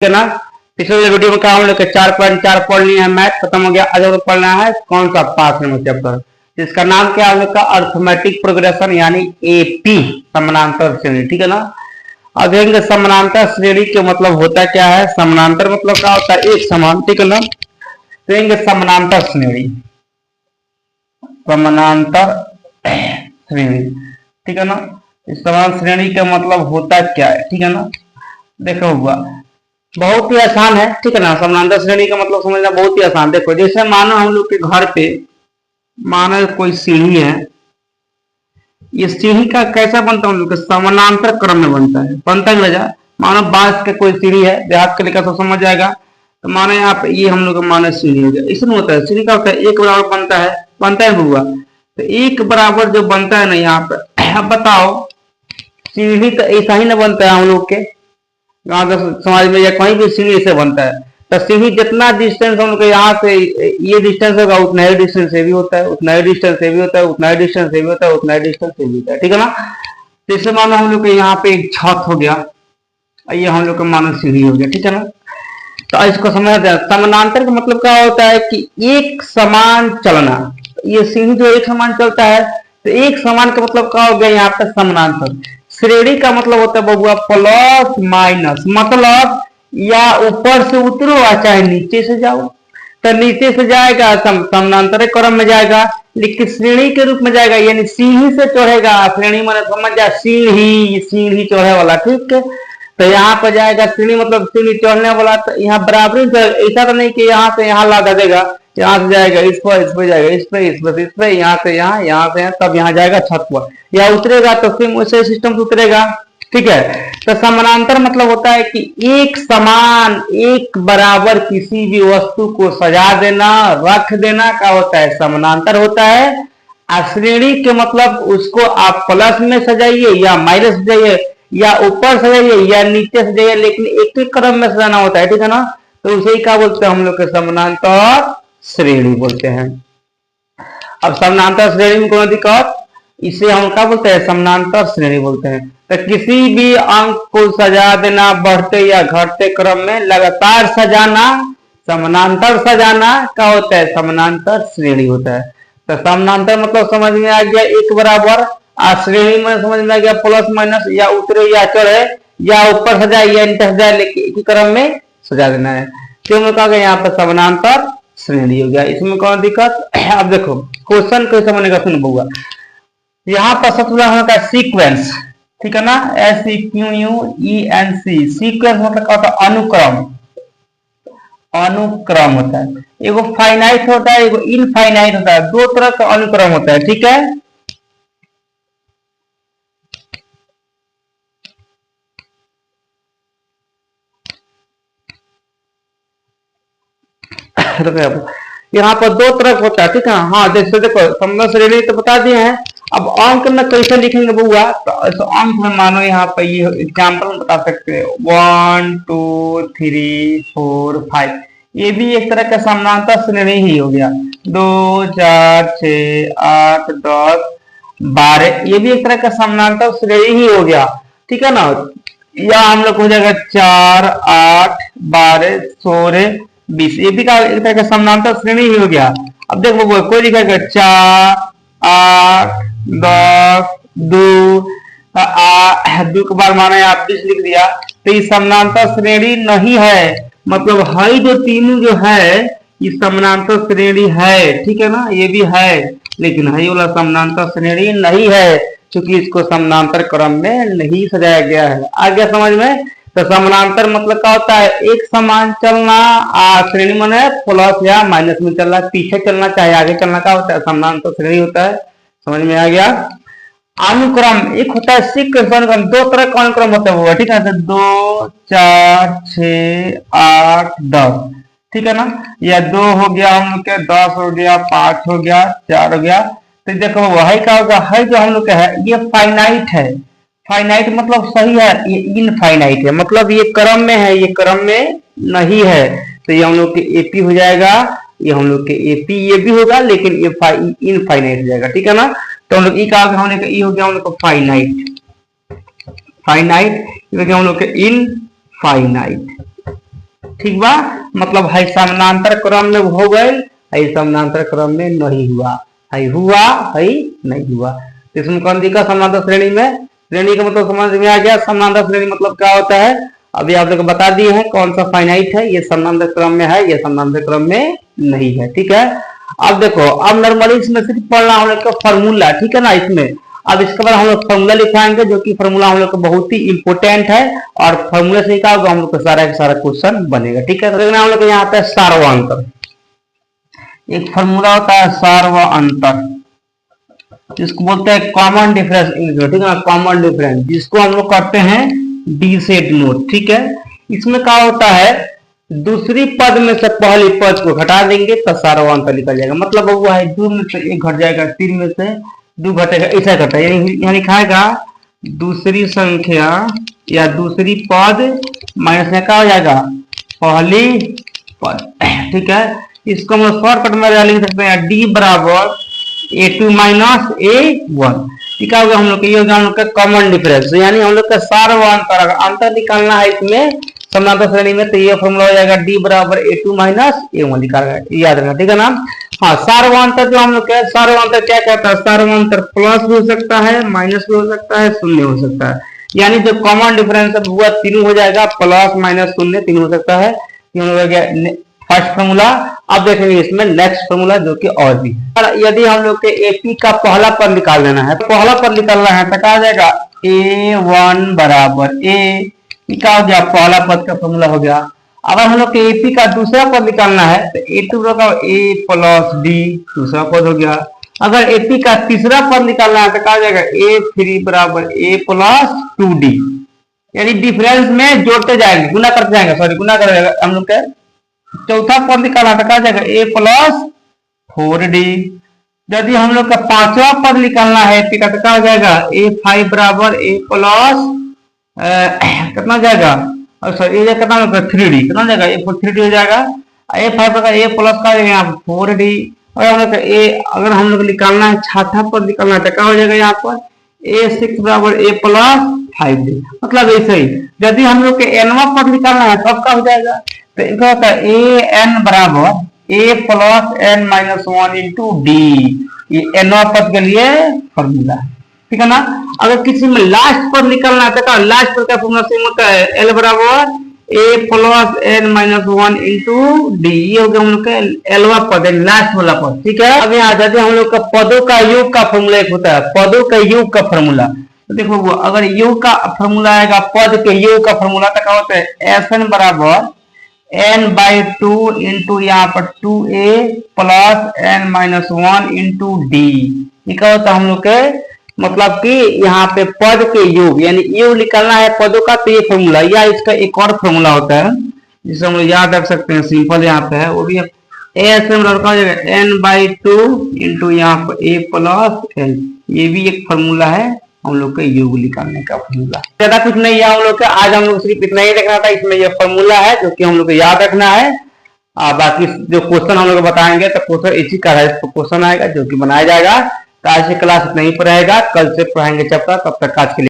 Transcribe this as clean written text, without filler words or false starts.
है ना। पिछले वीडियो में कहा हम लोग के 4.4 पढ़ लिए हैं, मैथ खत्म हो गया। आज हम लोग पढ़ना है कौन सा 5 नंबर चैप्टर, जिसका नाम क्या है हम लोग का, अर्थमेटिक प्रोग्रेशन यानी एपी, समानांतर श्रेणी। ठीक है ना। अब देखेंगे समानांतर श्रेणी के मतलब होता क्या है। समानांतर मतलब क्या होता है, एक समान। ठीक है ना। देखेंगे समानांतर श्रेणी, समानांतर श्रेणी। ठीक है ना। इस समान श्रेणी का मतलब होता क्या है। ठीक है ना। देखो हुआ बहुत ही आसान है। ठीक है ना। समानांतर श्रेणी का मतलब समझना बहुत ही आसान। देखो जैसे मानो हम लोग के घर पे मानो कोई सीढ़ी है, ये सीढ़ी का कैसा बनता है, हम लोग के समानांतर क्रम में बनता है। बनता है वजह, मानो बांस के कोई सीढ़ी है, देहात के लेकर तो समझ जाएगा। तो मानो यहाँ पे ये हम लोग का मानो सीढ़ी हो गया, इसमें होता है सीढ़ी का होता है एक बराबर बनता है बुआ। तो एक बराबर जो बनता है ना यहाँ पे, अब बताओ सीढ़ी तो ऐसा ही ना बनता है हम लोग के यहाँ का समाज में, या कहीं भी सीढ़ी से बनता है। तो सीढ़ी जितना डिस्टेंस हम लोग यहाँ से ये डिस्टेंस होगा, उतना ही डिस्टेंस से भी होता है, उतना ही डिस्टेंस से भी होता है, उतना ही डिस्टेंस से भी होता है, उतना ही डिस्टेंस से भी होता है। ठीक है ना। जैसे मानो हम लोग के यहाँ पे एक छत हो गया, ये हम लोग का मानो सीढ़ी हो गया। ठीक है ना। तो इसको समझते हैं। समानांतर का मतलब क्या होता है कि एक समान चलना। ये सीढ़ी जो एक समान चलता है, तो एक समान का मतलब क्या हो गया यहाँ पे समानांतर। श्रेणी का मतलब होता है बबुआ प्लस माइनस, मतलब या ऊपर से उतरो या चाहे नीचे से जाओ। तो नीचे से जाएगा समानांतर क्रम में जाएगा, लेकिन श्रेणी के रूप में जाएगा, यानी सीढ़ी से चढ़ेगा। श्रेणी मैंने समझ जा, सीढ़ी सीढ़ी चढ़े वाला। ठीक है। तो यहाँ पर जाएगा सीढ़ी मतलब सीढ़ी चढ़ने वाला। तो यहाँ बराबरी, ऐसा तो नहीं कि यहाँ से यहाँ लादा देगा, यहाँ से जाएगा इस पर जाएगा इस पर यहाँ से यहाँ से यहाँ, तब यहाँ जाएगा छत पर, या उतरेगा तो सेम वैसे सिस्टम से उतरेगा। ठीक है। तो समानांतर मतलब होता है कि एक समान एक बराबर किसी भी वस्तु को सजा देना, रख देना का होता है समानांतर होता है। श्रेणी के मतलब उसको आप प्लस में सजाइए या माइनस सजाइए, या ऊपर सजाइए या नीचे सजाइए, लेकिन एक ही क्रम में सजाना होता है। ठीक है ना। तो उसे ही क्या बोलते हैं हम लोग के समानांतर श्रेणी बोलते हैं। अब समानांतर श्रेणी में कौन दिक्कत, इसे हम क्या बोलते हैं, समानांतर श्रेणी बोलते हैं। तो किसी भी अंक को सजा देना बढ़ते या घटते क्रम में लगातार सजाना, समानांतर सजाना का होता है समानांतर श्रेणी होता है। तो समानांतर मतलब समझ में आ गया एक बराबर, श्रेणी में समझ में आ गया प्लस माइनस, या उतरे या चढ़े या ऊपर सजाए या नीचे सजाए, लेकिन एक ही क्रम में सजा देना है। क्यों कहा गया यहाँ पर समानांतर श्रेणी हो गया। इसमें कौन दिक्कत। अब देखो क्वेश्चन कैसे बनेगा, सुन बुआ। यहाँ पर सबसे होगा सीक्वेंस। ठीक है ना। SEQUENC, सीक्वेंस मतलब क्या होता है, अनुक्रम। अनुक्रम होता है, एगो फाइनाइट होता है, एगो इनफाइनाइट होता है, दो तरह का अनुक्रम होता है। ठीक है। यहाँ पर दो तरफ होता है। ठीक है। हाँ जैसे देखो समानांतर श्रेणी तो बता दिए हैं। अब अंक में कैसे लिखेंगे बुआ, तो अंक में मानो यहाँ पर ये एग्जाम्पल बता सकते हैं 1 2 3 4 5, ये भी एक तरह का समानांतर श्रेणी ही हो गया। 2 4 6 8 10 12, ये भी एक तरह का समानांतर श्रेणी ही हो गया। ठीक है ना। या हम लोग हो जाएगा 4 8 12 16 20, ये भी का एक तरह का समानांतर श्रेणी ही हो गया। अब देखो कोई लिखेगा 4 8 10 2 दो के बाद माना आप 20 लिख दिया, तो ये समानांतर श्रेणी नहीं है। मतलब है जो तीनों जो है ये समानांतर श्रेणी है। ठीक है ना। ये भी है, लेकिन है वाला समानांतर श्रेणी नहीं है, क्योंकि इसको समानांतर क्रम में नहीं सजाया गया है। आ गया समझ में। तो समानांतर मतलब क्या होता है, एक समान चलना। श्रेणी माने प्लस या माइनस में चलना, पीछे चलना चाहे आगे चलना, का होता है समानांतर श्रेणी होता है। समझ में आ गया। अनुक्रम एक होता है सीक्वेंस अनुक्रम, दो तरह का अनुक्रम होता है वो। ठीक है। 2 4 6 8 10, ठीक है ना। या 2 हो गया हम लोग के, 10 हो गया, 5 हो गया, 4 हो गया। तो देखो वही क्या होगा, है जो हम लोग का है ये फाइनाइट है। फाइनाइट मतलब सही है, ये इनफाइनाइट है, मतलब ये क्रम में है, ये क्रम में नहीं है। तो ये हम लोग के एपी हो जाएगा, ये हम लोग के एपी ये भी होगा, लेकिन ये इनफाइनाइट हो जाएगा। ठीक है ना। तो हम लोग ई का होने का ई हो गया हम लोग का फाइनाइट, फाइनाइट हम लोग के इनफाइनाइट। ठीक बा, मतलब है समानांतर क्रम में हो गए, है समानांतर क्रम में नहीं हुआ, है हुआ है नहीं हुआ। तो इसमें कौन दिखा समानांतर श्रेणी में, श्रेणी का मतलब समझ में आ गया। समानांतर श्रेणी मतलब क्या होता है, अभी आप लोग बता दिए हैं कौन सा फाइनाइट है, ये समानांतर क्रम में है, ये समानांतर क्रम में नहीं है। ठीक है, अब देखो, अब नॉर्मली इसमें सिर्फ पढ़ना हम लोग का फॉर्मूला, ठीक है ना। इसमें अब इसके बाद हम लोग फॉर्मूला लिखाएंगे, जो कि फॉर्मूला हम लोग का बहुत ही इंपोर्टेंट है, और फॉर्मूला से क्या होगा हम लोग का सारा क्वेश्चन बनेगा। ठीक है, तो हम लोग यहाँ पे सार्वअंतर, एक फॉर्मूला होता है सार्वअंतर, जिसको बोलते हैं कॉमन डिफरेंस इंग्लिश में, ठीक है ना, कॉमन डिफरेंस, जिसको हम लोग करते हैं डी से डिनोट। ठीक है, इसमें क्या होता है, दूसरी पद में से पहली पद को घटा देंगे तो सार्वअंतर निकल जाएगा। मतलब वो है 2 में से 1 घट जाएगा, 3 में से 2 घटेगा, ऐसा घटा, यहाँ लिखाएगा दूसरी संख्या या दूसरी पद माइनस में क्या हो जाएगा, पहली पद। ठीक है, इसको हम लोग शॉर्टकट में लिख सकते हैं डी बराबर a2 माइनस a1। ठीक है, हम लोग ये हम लोग का कॉमन डिफरेंस, यानी हम लोग का सार्वअंतर अंतर निकालना है इसमें समानांतर श्रेणी में, तो ये फॉर्मूला हो जाएगा डी बराबर a2 माइनस a1 निकालना, याद रखना। ठीक है ना। हाँ, सार्वअंतर जो हम लोग का सार्वअंतर क्या कहता है, सार्वअंतर प्लस भी हो सकता है, माइनस भी हो सकता है, शून्य हो सकता है। यानी जो कॉमन डिफरेंस है वो तीनों हो जाएगा, प्लस माइनस शून्य तीनों हो सकता है। First formula. अब देखेंगे इसमें नेक्स्ट फॉर्मूला जो कि और भी है। यदि हम लोग के एपी का पहला पद निकाल लेना है, तो पहला पद निकालना है तो क्या आ जाएगा, a1 बराबर a, क्या हो गया, पहला पद का फॉर्मूला हो गया। अगर हम लोग के एपी का दूसरा पद निकालना है तो a2 बराबर a प्लस d, दूसरा पद हो गया। अगर एपी का तीसरा पद निकालना है तो क्या हो जाएगा, a3 बराबर a प्लस 2d, यानी डिफरेंस में जोड़ते जाएंगे, गुना करते जाएंगे, सॉरी गुना कर जाएगा। हम लोग के चौथा पद निकालना तो क्या जाएगा, a प्लस 4d। यदि हम लोग का पांचवा पद निकालना है एपी का तो क्या हो जाएगा, a5 बराबर a प्लस कितना जाएगा, सॉरी ये कितना होगा 3d, कितना जाएगा a 3d हो जाएगा। a5 बराबर a प्लस का यहाँ 4d। और हम लोग अगर हम लोग निकालना है छठा पद निकालना है तो क्या हो जाएगा, यहाँ पर a6 बराबर a प्लस 5d। मतलब ऐसे ही यदि हम लोग के nवा पद निकालना है तब क्या हो जाएगा, तो इनका होता है a n बराबर a plus n minus 1 into D, ये nवा पद के लिए फॉर्मूला है। ठीक है ना। अगर किसी में लास्ट पद निकालना है तो क्या, लास्ट पद का फॉर्मूला सेम होता है l बराबर a plus n minus 1 into D, ये हो गया हम लोग का एलवा पद है, लास्ट वाला पद। ठीक है, अब यहाँ जाते हैं हम लोग का पदों का योग का फॉर्मूला एक होता है, पदों का योग का फॉर्मूला। तो देखो वो अगर योग का फॉर्मूला आएगा, पद के योग का फॉर्मूला तो क्या होता है, Sn बराबर n/2 इंटू यहाँ पर 2a plus n minus 1 into D. ये क्या होता है हम लोग के, मतलब कि यहाँ पे पद के योग, यानी योग निकालना है पदों का, तो ये फॉर्मूला, या इसका एक और फॉर्मूला होता है जिसे हम लोग याद रख सकते हैं, सिंपल यहाँ पे है, वो भी Sn बराबर हो जाएगा n/2 इंटू यहाँ पर a प्लस n। ये भी एक फॉर्मूला है हम लोग के योग निकालने का फॉर्मूला। ज्यादा कुछ नहीं है हम लोग का, आज हम लोग सिर्फ इतना ही देखना था। इसमें ये फॉर्मूला है जो कि हम लोग को याद रखना है। बाकी जो क्वेश्चन हम लोग बताएंगे तो क्वेश्चन इसी का है, क्वेश्चन आएगा जो कि बनाया जाएगा। तो आज की क्लास इतना ही पर रहेगा, कल से पढ़ाएंगे चैप्टर, तब तक आज के लिए